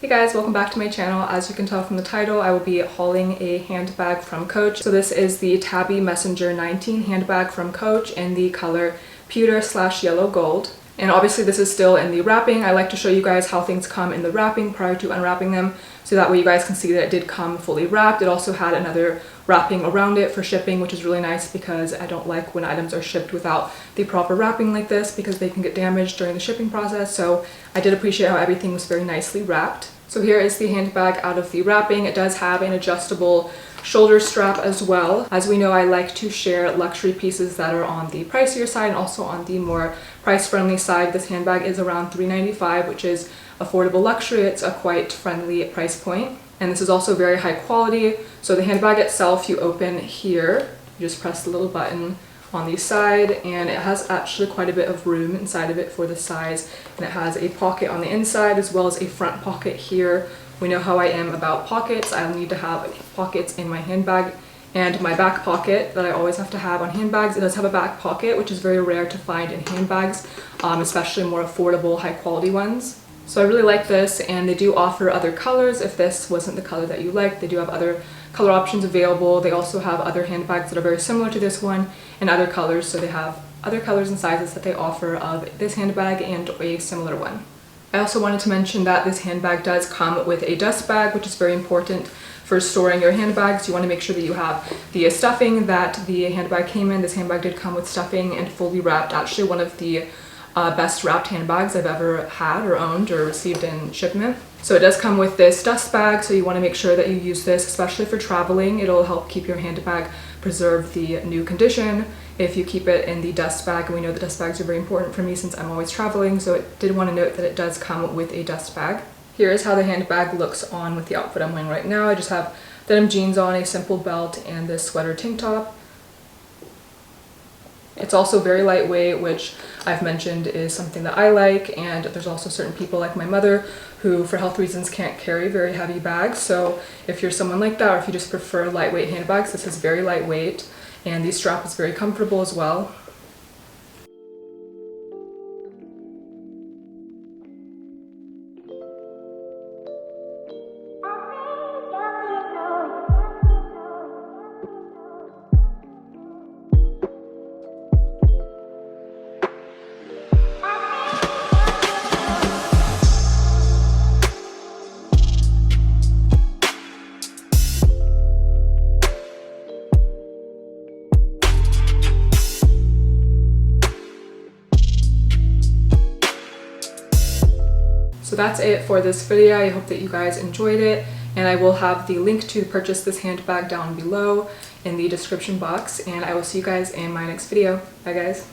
Hey guys, welcome back to my channel. As you can tell from the title, I will be hauling a handbag from Coach. So this is the Tabby Messenger 19 handbag from Coach in the color pewter/yellow gold. And obviously this is still in the wrapping. I like to show you guys how things come in the wrapping prior to unwrapping them, so that way you guys can see that it did come fully wrapped. It also had another wrapping around it for shipping, which is really nice because I don't like when items are shipped without the proper wrapping like this because they can get damaged during the shipping process. So I did appreciate how everything was very nicely wrapped. So here is the handbag out of the wrapping. It does have an adjustable shoulder strap as well. As we know, I like to share luxury pieces that are on the pricier side and also on the more price-friendly side. This handbag is around $395, which is affordable luxury. It's a quite friendly price point. And this is also very high quality. So the handbag itself, you open here, you just press the little button on the side, and it has actually quite a bit of room inside of it for the size. And it has a pocket on the inside as well as a front pocket here. We know how I am about pockets. I'll need to have pockets in my handbag. And my back pocket that I always have to have on handbags, it does have a back pocket, which is very rare to find in handbags, especially more affordable, high quality ones. So I really like this, and they do offer other colors. If this wasn't the color that you liked, they do have other color options available. They also have other handbags that are very similar to this one in other colors. So they have other colors and sizes that they offer of this handbag and a similar one. I also wanted to mention that this handbag does come with a dust bag, which is very important for storing your handbags. You want to make sure that you have the stuffing that the handbag came in. This handbag did come with stuffing and fully wrapped. Actually one of the best wrapped handbags I've ever had or owned or received in shipment. So it does come with this dust bag, so you want to make sure that you use this, especially for traveling. It'll help keep your handbag preserve the new condition if you keep it in the dust bag. And we know the dust bags are very important for me since I'm always traveling, so it did want to note that it does come with a dust bag. Here is how the handbag looks on with the outfit I'm wearing right now. I just have denim jeans on, a simple belt, and this sweater tank top. It's also very lightweight, which I've mentioned is something that I like, and there's also certain people like my mother who for health reasons can't carry very heavy bags. So if you're someone like that, or if you just prefer lightweight handbags, this is very lightweight, and the strap is very comfortable as well. So that's it for this video. I hope that you guys enjoyed it, and I will have the link to purchase this handbag down below in the description box, and I will see you guys in my next video. Bye guys.